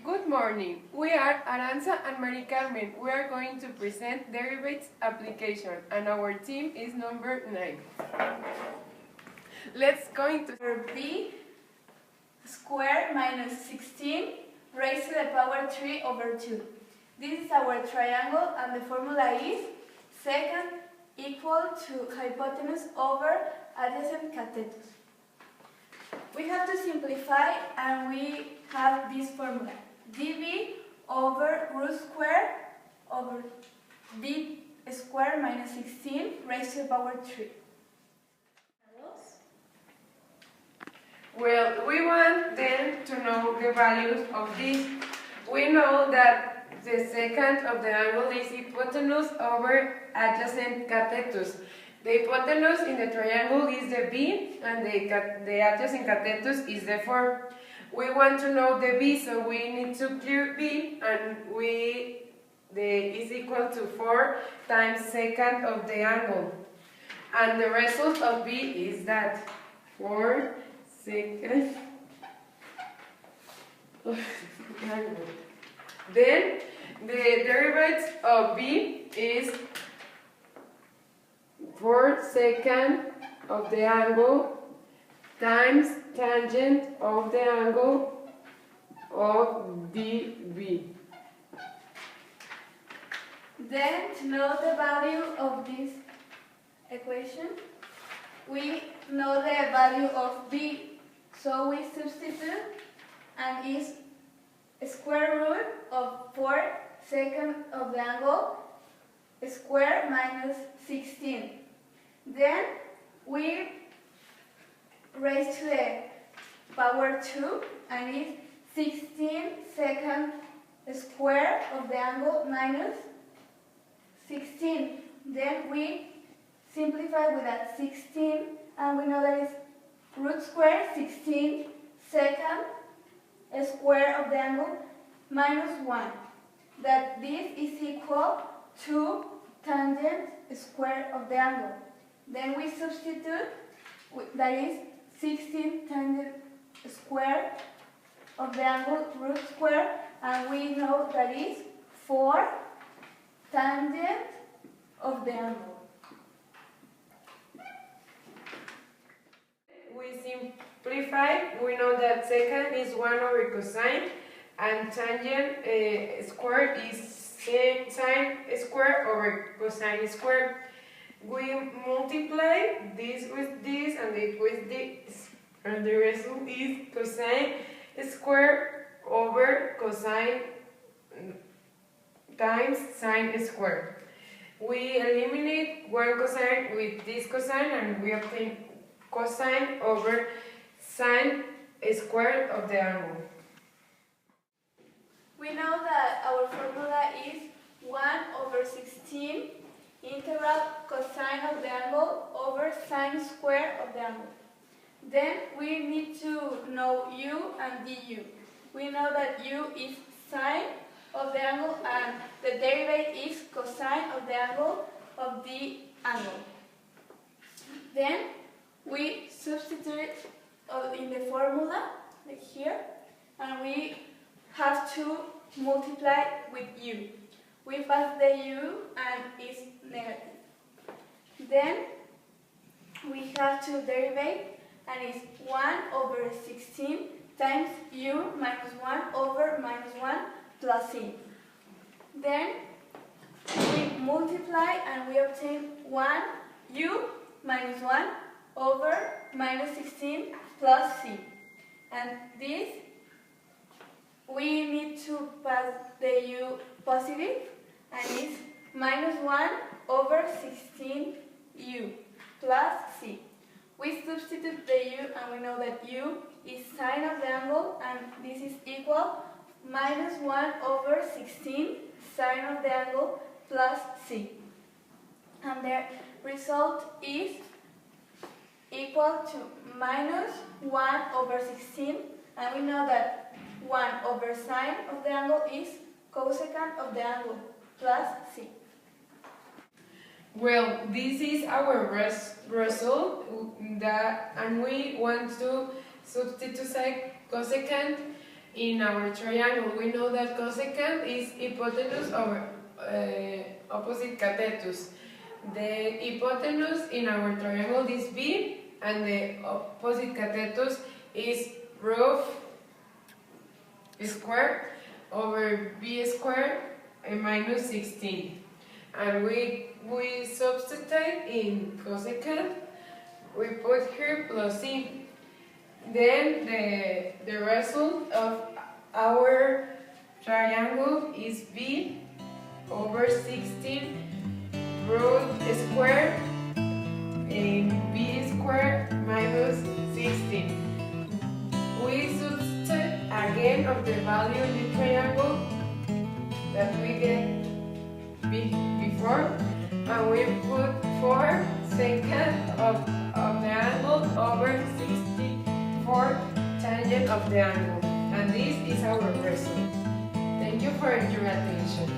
Good morning. We are Aranza and Mari Carmen. We are going to present derivatives application and our team is number 9. Let's go into b squared minus 16 raised to the power 3 over 2. This is our triangle and the formula is secant equal to hypotenuse over adjacent catetus. We have to simplify and we have this formula. dv over root square over b squared minus 16 raised to the power 3. Well, we want then to know the values of this. We know that the secant of the angle is hypotenuse over adjacent catetus. The hypotenuse in the triangle is the b and the adjacent catetus is the 4. We want to know the b, so we need to clear b, and is equal to 4 times secant of the angle. And the result of b is that 4 secant of the angle. Then the derivative of b is 4 secant of the angle times tangent of the angle of dv. Then, to know the value of this equation, we know the value of b, so we substitute and is square root of 4 secant of the angle square minus 16. Then we raise to the power 2 and is 16 secant square of the angle minus 16. Then we simplify with that 16 and we know that is root square 16 secant square of the angle minus 1. That this is equal to tangent square of the angle. Then we substitute, that is 16 tangent square of the angle root square, and we know that is 4 tangent of the angle. We simplify, we know that secant is 1 over cosine and tangent square is sine square over cosine square. We multiply this with this and it with this, and the result is cosine square over cosine times sine square. We eliminate one cosine with this cosine and we obtain cosine over sine square of the angle. We know that our formula is 1 over 16 integral cosine of the angle over sine square of the angle. Then we need to know u and du. We know that u is sine of the angle and the derivative is cosine of the angle of the angle. Then we substitute in the formula, like here, and we have to multiply with u. We pass the u and it's negative. Then we have to derivate and it's 1 over 16 times u minus 1 over minus 1 plus c. Then we multiply and we obtain 1 u minus 1 over minus 16 plus c. And this, we need to pass the u positive and it's minus 1 over 16 u plus c. We substitute the u and we know that u is sine of the angle and this is equal minus 1 over 16 sine of the angle plus c. And the result is equal to minus 1 over 16, and we know that 1 over sine of the angle is cosecant of the angle plus c. Well, this is our result, and we want to substitute cosecant in our triangle, we know that cosecant is hypotenuse over opposite catetus. The hypotenuse in our triangle is b, and the opposite catetus is root square over b squared minus 16. And we substitute in cosecant, we put here plus c. Then the result of our triangle is b over 16 root square in b squared minus 16. We substitute again of the value in the triangle that we get before, and we put 4 secant of the angle over 64 tangent of the angle, and this is our result. Thank you for your attention.